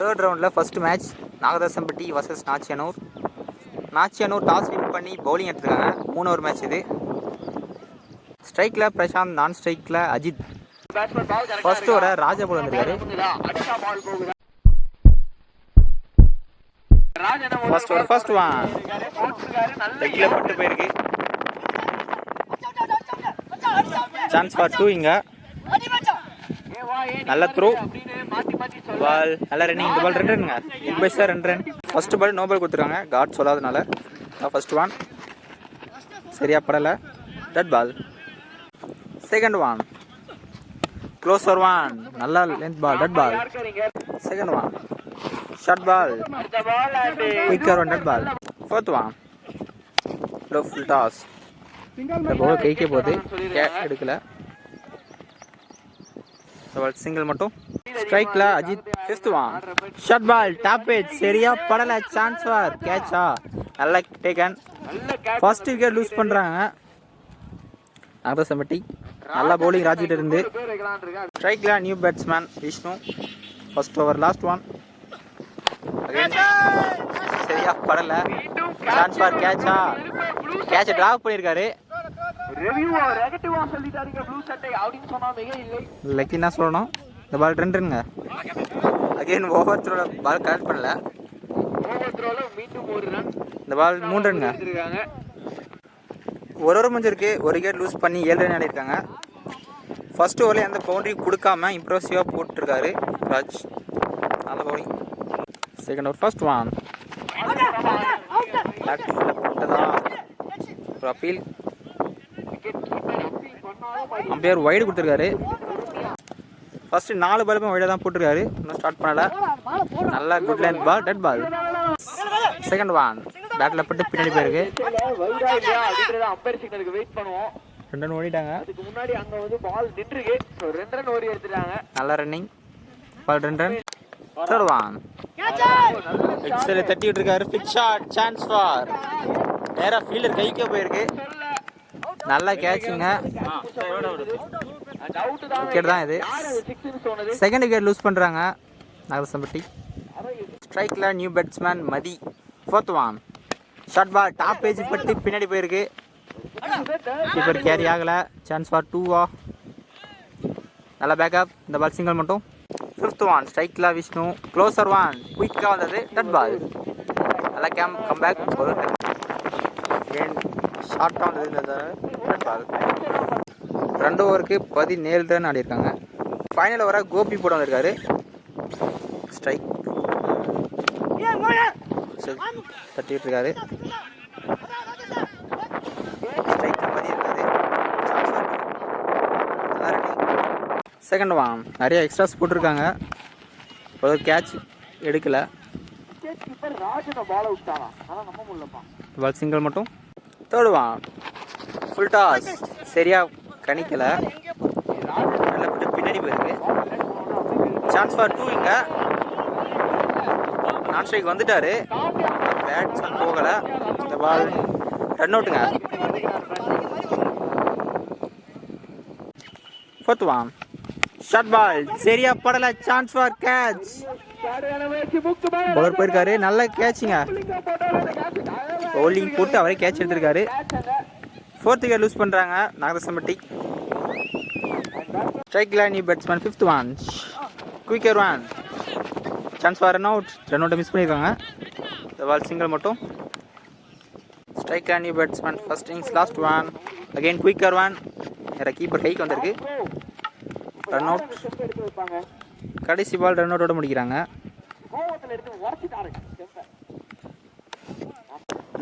Third ரவுண்டில் first match Nagathasampatti versus Nachiyanur. Nachiyanur toss win பண்ணி bowling எடுத்துருக்காங்க. 3 ஓவர் மேட்ச் இது. ஸ்ட்ரைக்கில் பிரசாந்த், நான் ஸ்ட்ரைக்கில் அஜித். ஃபர்ஸ்ட் ஓவரை ராஜா போல் வந்துருக்காரு. ஃபர்ஸ்ட் ஒன் லெக்கில் பட்டு போயிருக்கு. சான்ஸ் ஃபார் 2 இங்க. நல்ல த்ரோ பால், நல்ல ரன்னிங். இந்த பால் 2 ரன்னுங்க. பிக் பைஸா 2 run. First ball no ball கொடுத்துருக்காங்க, காட் சொல்லாதனால. ஃபர்ஸ்ட் ஒன் சரியா படலை, dot ball. Second one closer one, நல்ல length ball, dot ball. Second one short ball, quicker one, dot ball. Fourth one low full toss. இந்த பால் கைக்கே போகுது, எடுக்கல. சிங்கிள் மட்டும். ஸ்ட்ரைக்ல Ajith. Fifth one short ball, top edge, சரியா படல. Chance for கேட்சா, நல்ல டேக்கன். ஃபர்ஸ்ட் விக்கெட் லூஸ் பண்றாங்க நாகதாசம்பட்டி. நல்ல பவுலிங் ராஜிட்ட இருந்து. ஸ்ட்ரைக்ல new batsman Vishnu. First over last one. சரியா படல. சான்ஸ் ஃபார் கேட்சா, கேட்சை டிராப் பண்ணியிருக்காரு. லக்கி என்ன சொல்லணும், இந்த பால் 2 ரன்னுங்க. அகைன் ஓவர் த்ரோல பால் கரெக்ட் பண்ணல. இந்த பால் 3 ரன்னுங்க. ஒரு ஓவர் முடிஞ்சிருக்கு. ஒரு விக்கெட் லூஸ் பண்ணி 7 ரன் ஆடிருக்காங்க. ஃபர்ஸ்ட் ஓவரில் எந்த பவுண்டரி கொடுக்காம இம்ப்ரெசிவாக போட்டுருக்காரு ராஜ். நல்ல bowling. Second over first one appeal. Umpire wide கொடுத்துருக்காரு. ஃபர்ஸ்ட் 4 பாலுமே வைடாக தான் போட்டிருக்காரு. இன்னும் ஸ்டார்ட் பண்ணல. நல்லா good length ball, dead ball. Second one பேட்டில் பட்டு பின்னாடி போயிருக்கு. 2 ரன் ஓடிட்டாங்க. நல்ல running ball, 2 run. Third one எக்ஸல் தட்டி விட்டுருக்காரு. Big shot, chance four. நேராக ஃபீல்டர் கைக்கே போயிருக்கு. நல்லா கேட்சுங்க. விக்கெட் தான் இது. செகண்ட் விக்கெட் லூஸ் பண்ணுறாங்க நாகதாசம்பட்டி. ஸ்ட்ரைக்கில் new batsman Mathi. Fourth one short ball, top பேஜ் பட்டு பின்னாடி போயிருக்கு. கீப்பர் கேரி ஆகலை. சான்ஸ் ஃபார் 2 நல்ல பேக்கப். இந்த பால் சிங்கிள் மட்டும். ஃபிஃப்த் ஒன் ஸ்ட்ரைக்கில் விஷ்ணு. க்ளோசர் ஒன் குயிக்காக வந்தது, டட் பால். நல்லா கம்பேக். ஷார்ட்டாக வந்தது, டட் பால். 2 ஓவருக்கு 17 ரன் ஆடிருக்காங்க. ஃபைனல் ஓவராக கோபி போட வந்திருக்காரு. ஸ்ட்ரைக் தட்டிட்டு இருக்காரு. செகண்ட் ஒன் நிறைய எக்ஸ்ட்ராஸ் போட்டிருக்காங்க. ஒரு கேட்ச் எடுக்கல. பால் சிங்கிள் மட்டும். தேர்ட் ஒன் ஃபுல் டாஸ், சரியா கணிக்கல. பின்னாடி போயிருக்கு. சான்ஸ் ஃபார் 2 இங்க. நான் ஸ்ட்ரைக் வந்துட்டாரு. பேட்ஸ்மேன் போகல. இந்த பால் ரன் அவுட்டுங்க. ஃபோர்த் ஒன் ஷார்ட் பால், சரியா படல. Chance for catch. பவுலர் போயிருக்காரு. நல்ல கேட்சுங்க. பவுலிங் போட்டு அவரே கேட்ச் எடுத்திருக்காரு. ஃபோர்த் விக்கெட் லூஸ் பண்ணுறாங்க நாகதாசம்பட்டி. ஸ்ட்ரைக்கில் new batsman. Fifth one quicker one, chance for run out. Run அவுட்டை மிஸ் பண்ணியிருக்காங்க. இந்த பால் சிங்கிள் மட்டும். ஸ்ட்ரைக்கில் new batsman. First innings last one. Again quicker one. வேறு கீப்பர் கைக்கு வந்திருக்கு. Run out. கடைசி பால் ரன் அவுட்டோட முடிக்கிறாங்க.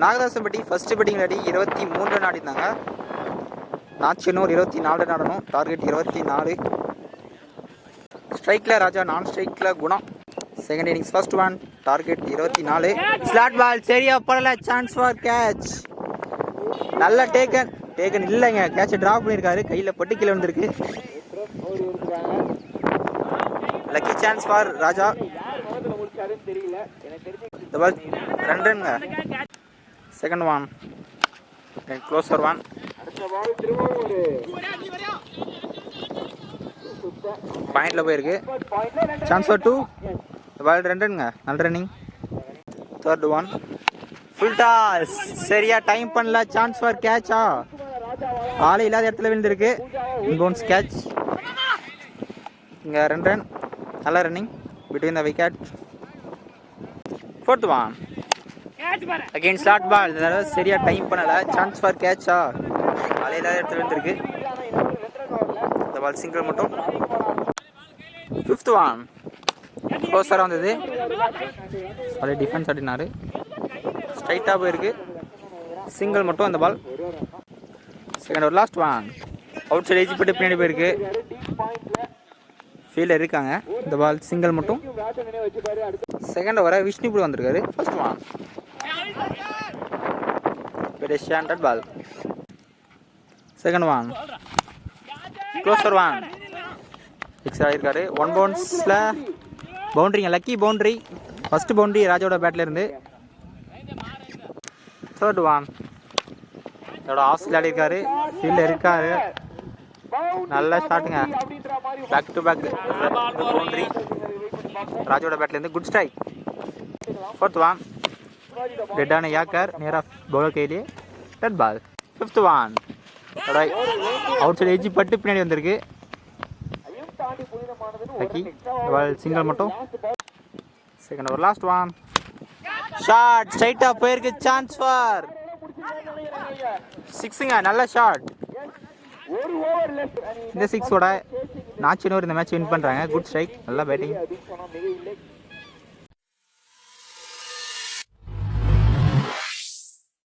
நாகதாசம்பட்டி ஃபர்ஸ்ட் பேட்டிங் ஆடி 23 ரன் ஆடிருந்தாங்க. நாச்சியனூர் 24 ரன் ஆடணும். டார்கெட் 24. ஸ்ட்ரைக்கில் ராஜா, நான் ஸ்ட்ரைக்கில் Gunam. Second innings first one. Target 24. Slot ball, சரியா படல. Chance for catch. நல்ல டேக்கன் இல்லைங்க. கேட்சை டிராப் பண்ணியிருக்காரு. கையில் பட்டு கீழே வந்திருக்கு. Lucky chance for Raja. இந்த பால் 2 ரன்ங்க. Second one closer one. பாயிண்ட்ல போயிருக்கு. Chance for 2. பால் 2 ரன்னுங்க, நல்ல running. Third one full toss, சரியா டைம் பண்ணல. சான்ஸ் ஃபார் கேட்சா, ஆளே இல்லாத இடத்துல விழுந்திருக்கு. இன்பவுன்ஸ் கேட்ச். இங்கே 2 ரன், நல்ல running between the wicket. Fourth one again slot ball, சரியா டைம் பண்ணல. சான்ஸ் ஃபார் கேட்சா, ஆளே இல்லாத இடத்துல விழுந்திருக்கு. இந்த பால் சிங்கிள் மட்டும். ஃபிஃப்த் ஒன் க்ளோஸராக வந்தது, சாரி டிஃபென்ஸ் ஆடினாரு, ஸ்ட்ரைட்டாக போயிருக்கு. சிங்கிள் மட்டும் அந்த பால். செகண்ட் ஒரு last one out side age போட்டு பின்னாடி போயிருக்கு. ஃபீல்டர் இருக்காங்க. இந்த பால் சிங்கிள் மட்டும். செகண்ட் ஓவரை விஷ்ணுபுரி வந்திருக்காரு. First one standard ball. Second one closer one six ஆகிருக்காரு. 1 பவுன்ஸில் பவுண்ட்ரிங்க, லக்கி பவுண்ட்ரி. ஃபஸ்ட்டு பவுண்ட்ரி ராஜாவோட பேட்டில் இருந்து. தேர்ட் ஒன் இதோட ஆஃப் ஆடிருக்காரு. ஃபீல்டில் இருக்காரு, நல்ல ஷாட்டுங்க. பேக் டு பேக் பவுண்ட்ரி ராஜாவோட பேட்லேருந்து. Good strike. ஃபோர்த் ஒன் டெட்டான யாக்கர் நேராக பவுலர் கையிலே. Dead ball. Fifth one outside எஜ்ஜி பட்டு பின்னாடி வந்திருக்கு. லக்கி பால் சிங்கிள் மட்டும். Second over last one shot ஸ்ட்ரைட்டாக போயிருக்கு. சான்ஸ் ஃபார் சிக்ஸுங்க, நல்ல ஷாட். இந்த சிக்ஸோட நாச்சினூர் இந்த மேட்ச் வின் பண்ணுறாங்க. குட் ஸ்ட்ரைக், நல்லா பேட்டிங்.